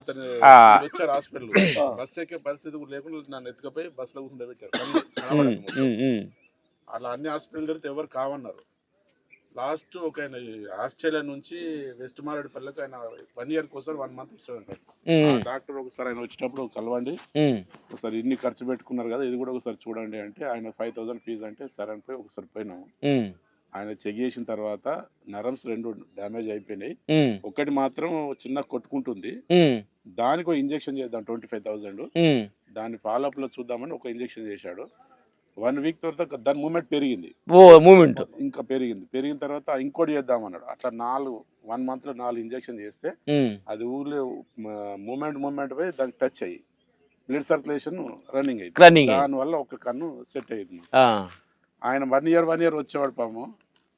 వచ్చారు hospital bus ఎక్కే పరిస్థితి కూడా లేకుండా నన్ను ఎత్తుకపోయి బస్ లో కూర్చుండబెట్టారు అలా అన్ని హాస్పిటల్ తిరిగితే ఎవరు కావన్నారు. లాస్ట్ ఒక ఆయన ఆస్ట్రేలియా నుంచి వెస్ట్ మారేడుపల్లికి ఆయన 1 year కోసం 1 month ఇస్తాడంటారు. డాక్టర్ ఒకసారి ఆయన వచ్చినప్పుడు కలవండి, ఒకసారి ఇన్ని ఖర్చు పెట్టుకున్నారు కదా ఇది కూడా ఒకసారి చూడండి అంటే ఆయన 5,000 ఫీజు అంటే సరే అని పోయి ఒకసారి పోయినాము. ఆయన చెక్ చేసిన తర్వాత నరమ్స్ 2 డ్యామేజ్ అయిపోయినాయి, ఒకటి మాత్రం చిన్న కొట్టుకుంటుంది, దానికి ఇంజెక్షన్ చేద్దాం 25,000, దాని ఫాలోఅప్ లో చూద్దామని ఒక ఇంజెక్షన్ చేశాడు. 1 week తర్వాత దాని మూమెంట్ పెరిగింది, ఇంకా పెరిగిన తర్వాత ఇంకోటి చేద్దామన్నాడు. అట్లా 1 month లో 4 ఇంజెక్షన్ చేస్తే అది ఊర్లో మూమెంట్ పోయి దానికి టచ్ అయ్యి బ్లడ్ సర్క్యులేషన్ రన్నింగ్ అయింది, దానివల్ల ఒక కన్ను సెట్ అయ్యింది. ఆయన 1 year వచ్చేవాడు పాము.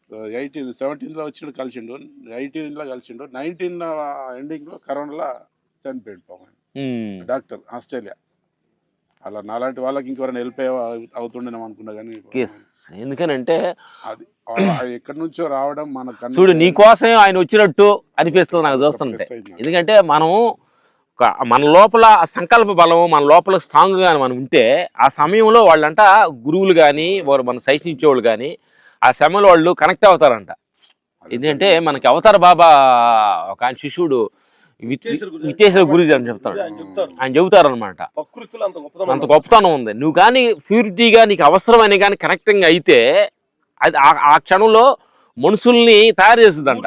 17లో వచ్చిండు కలిసిండు, 18లో కలిసిండు, 19 ఎండింగ్ లో కరోనాలో చనిపోయాడు పాము డాక్టర్ ఆస్ట్రేలియా. అలా నాలాంటి వాళ్ళకి ఇంకెవరైనా హెల్ప్ అవుతుండేమో అనుకున్నా కానీ ఎందుకనంటే అది ఎక్కడి నుంచో రావడం మన చూడు నీకోసమే ఆయన వచ్చినట్టు అనిపిస్తుంది నాకు చూస్తుంటే. ఎందుకంటే మన లోపల సంకల్ప బలం, మన లోపల స్ట్రాంగ్గా మనం ఉంటే ఆ సమయంలో వాళ్ళంట గురువులు కానీ వారు మన సైట్ ఇచ్చేవాళ్ళు కానీ ఆ సమయంలో వాళ్ళు కనెక్ట్ అవుతారంట. ఎందుకంటే మనకి అవతార బాబా ఒక ఆయన శిష్యుడు విచ్చేశ్వర గురుజీ అని చెప్తాడు, ఆయన చెబుతారు అనమాట. అంత గొప్పతనం ఉంది. నువ్వు కానీ ప్యూరిటీగా నీకు అవసరమైన కానీ కనెక్టింగ్ అయితే అది ఆ క్షణంలో మనుషుల్ని తయారు చేస్తుందంట.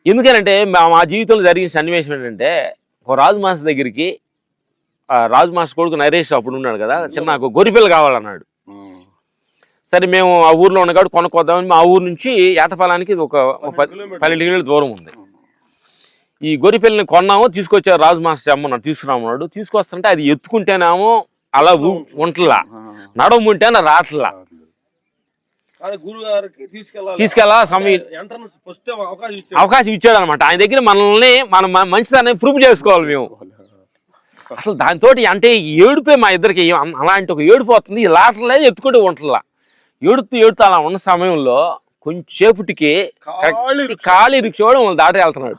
ఎందుకనంటే మా జీవితంలో జరిగిన సన్నివేశం ఏంటంటే, ఒక రాజు మాస్టర్ దగ్గరికి రాజు మాస్టర్ కొడుకు నరేష్ అప్పుడు ఉన్నాడు కదా, చిన్న నాకు గొర్రెపిల్ల కావాలన్నాడు. సరే మేము ఆ ఊర్లో ఉన్న కాబట్టి కొనుక్కోద్దామని మా ఊరు నుంచి ఏటపాలానికి ఒక 12 kilometers దూరం ఉంది. ఈ గొర్రెపిల్లని కొన్నాము, తీసుకొచ్చారు రాజు మాస్టర్ అమ్మన్నాడు, తీసుకురామన్నాడు. తీసుకొస్తుంటే అది ఎత్తుకుంటేనేమో అలా ఉంటలా, నడవముంటేనే రాట్లా. తీసుకెళ్ళా అవకాశం ఇచ్చాడు అనమాట. ఆయన దగ్గర మనల్ని మనం మంచిదాన్ని ప్రూవ్ చేసుకోవాలి మేము. అసలు దాంతో అంటే ఏడుపే మా ఇద్దరికి అలాంటి ఒక ఏడుపు వస్తుంది, లాటలేదు ఎత్తుకుంటూ ఉంటలా. ఏడుతూ అలా ఉన్న సమయంలో కొంచెంసేపటికి ఖాళీ రిక్షా వాళ్ళు దాటి వెళ్తున్నాడు.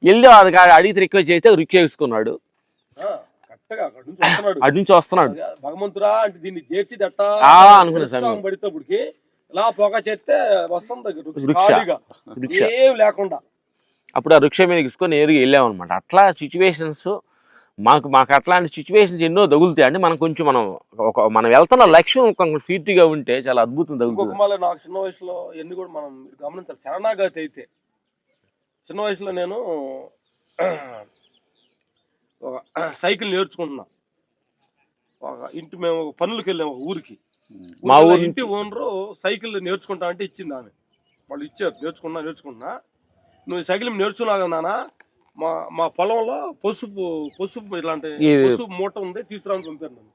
వెళ్ళి అడిగితే రిక్వెస్ట్ చేస్తే రిక్షా వేసుకున్నాడు, అటు నుంచి వస్తున్నాడు. భగవంతురా అంటే దీన్ని చేర్చి అనుకున్నాను పడితేప్పటికి ఇలా పొగ చేస్తే వస్తుంది ఏం లేకుండా. అప్పుడు ఆ రిక్షా మీద తీసుకొని నేరుగా వెళ్ళామన్నమాట. అట్లా సిచ్యువేషన్స్ మాకు అట్లాంటి సిచ్యువేషన్స్ ఎన్నో తగులుతాయి. అంటే మనం కొంచెం మనం వెళ్తున్న లక్ష్యం కొంచెం ఫీట్గా ఉంటే చాలా అద్భుతం తగులుతుంది. నాకు చిన్న వయసులో ఎన్ని కూడా మనం గమనించాలి. శరణాగతి అయితే చిన్న వయసులో నేను ఒక సైకిల్ నేర్చుకుంటున్నా. మేము పనులకు వెళ్ళాము ఒక ఊరికి. మా ఊరి ఇంటి ఓనరు సైకిల్ నేర్చుకుంటా అంటే ఇచ్చింది ఆమె. వాళ్ళు ఇచ్చారు, నేర్చుకున్నా. నువ్వు సైకిల్ నేర్చుకున్నా కదా నాన్న, మా పొలంలో పసుపు ఇలాంటి పసుపు మూట ఉంది, తీసుకురాని పంపారు నన్ను.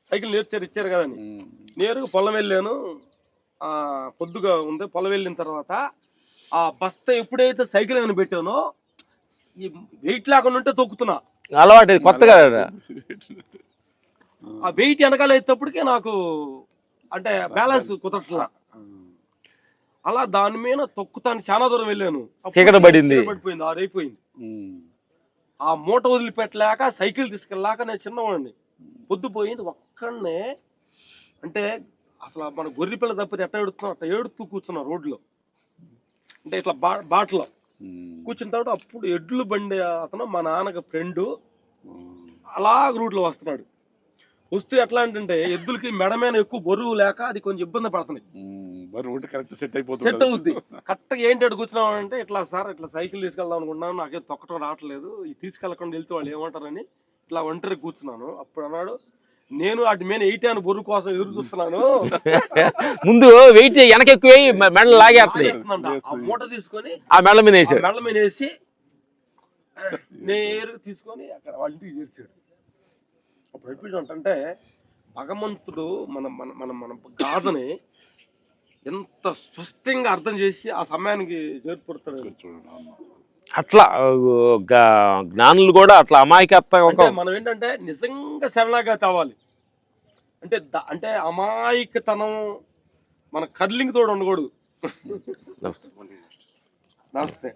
సైకిల్ ఇచ్చారు కదా అని నేరుగా పొలం వెళ్ళాను. పొద్దుగా ఉంది. పొలం వెళ్ళిన తర్వాత ఆ బస్తా ఎప్పుడైతే సైకిల్ అని పెట్టానో ఈ వెయిట్ లేకుండా ఉంటే తొక్కుతున్నా. అలవాటు కొత్తగా ఆ వెయిట్ వెనకాల అయ్యేటప్పటికే నాకు అంటే బ్యాలెన్స్ కుదరట్లా. అలా దాని మీద తొక్కుతాను. చాలా దూరం వెళ్ళాను, పడిపోయింది, 6 అయిపోయింది. ఆ మూట వదిలిపెట్టలేక సైకిల్ తీసుకెళ్ళాక నేను చిన్నవాడిని, పొద్దుపోయింది. ఒక్కడనే అంటే అసలు మన గొర్రె పిల్ల తప్పితే ఎట్లా ఏడుతూ కూర్చున్నా రోడ్లో. అంటే ఇట్లా బాటలో కూర్చున్న తర్వాత అప్పుడు ఎడ్లు బండి అతను మా నాన్నకి ఫ్రెండ్ అలాగ రూట్లో వస్తున్నాడు. వస్తే ఎట్లా అంటే ఎద్దులకి మెడ మీద ఎక్కువ బరువు లేక అది కొంచెం ఇబ్బంది పడుతున్నాయి. సెట్ అవుద్ది కరెక్ట్గా. ఏంటి అటు కూర్చున్నాం అంటే ఇట్లా సార్ ఇట్లా సైకిల్ తీసుకెళ్దాం అనుకున్నాను, నాకేం తొక్కటం రావట్లేదు, ఇది తీసుకెళ్ళకుండా వెళ్తే వాళ్ళు ఏమంటారని ఇట్లా ఒంటరి కూర్చున్నాను. అప్పుడు అన్నాడు, నేను వాటి మీద 80 బరువు కోసం ఎదురు చూస్తున్నాను, ముందు వెయిట్ వెనక ఎక్కువ మెడ లాగేస్తుంది. ఆ మూట తీసుకొని ఆ మెడ మీద వేసి నేరు తీసుకొని అక్కడ వాళ్ళ ఇంటికి చేర్చాడు. అప్పుడు ఎప్పుడు భగవంతుడు మన మన మన మన గాథని ఎంత స్పష్టంగా అర్థం చేసి ఆ సమయానికి చేర్పడతాడు. అట్లా జ్ఞానులు కూడా అట్లా అమాయకత్వం. మనం ఏంటంటే నిజంగా శరణాగతి అవ్వాలి. అంటే అమాయకతనం మన కర్లింగ్ తోడు ఉండకూడదు. నమస్తే.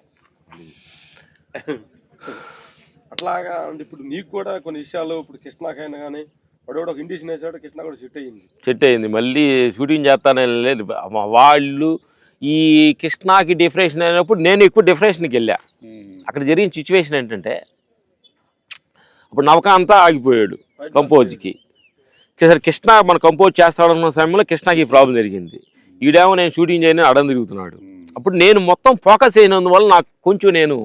అట్లాగా అంటే ఇప్పుడు నీకు కూడా కొన్ని విషయాలు ఇప్పుడు కృష్ణకైనా కానీ వాడు ఒక ఇండిషన్ వేసాడు, కృష్ణ కూడా సెట్ అయ్యింది. మళ్ళీ షూటింగ్ చేస్తానని లేదు. వాళ్ళు ఈ కృష్ణకి డిఫరెషన్ అయినప్పుడు నేను ఎక్కువ డిఫరెషన్కి వెళ్ళా. అక్కడ జరిగిన సిచ్యువేషన్ ఏంటంటే అప్పుడు నవకాంత ఆగిపోయాడు కంపోజ్కి. సరే కృష్ణ మన కంపోజ్ చేస్తాడన్న సమయంలో కృష్ణకి ఈ ప్రాబ్లం జరిగింది. ఈడేమో నేను షూటింగ్ చేయని అడం తిరుగుతున్నాడు. అప్పుడు నేను మొత్తం ఫోకస్ అయినందువల్ల నాకు కొంచెం నేను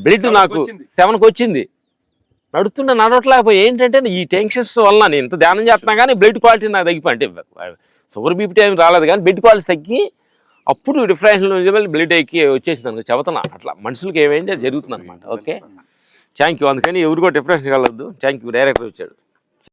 బ్లడ్ నాకు 7కి వచ్చింది. నడుస్తుంటే నడవట్లేకపోయి ఏంటంటే ఈ టెన్షన్స్ వల్ల నేను ఇంత ధ్యానం చేస్తున్నా కానీ బ్లడ్ క్వాలిటీ నాకు తగ్గిపోయి, అంటే షుగర్ బీపీ టైం రాలేదు కానీ బ్లడ్ క్వాలిటీ తగ్గి అప్పుడు డిఫరెన్స్ బ్లడ్ ఎక్కి వచ్చేసింది అనుకో చెబుతున్నా. అట్లా మనుషులకి ఏమైంది జరుగుతుంది అనమాట. Okay, thank you. అందుకని ఎవరికో డిఫరెన్స్ కలవద్దు. Thank you. డైరెక్టర్ వచ్చాడు.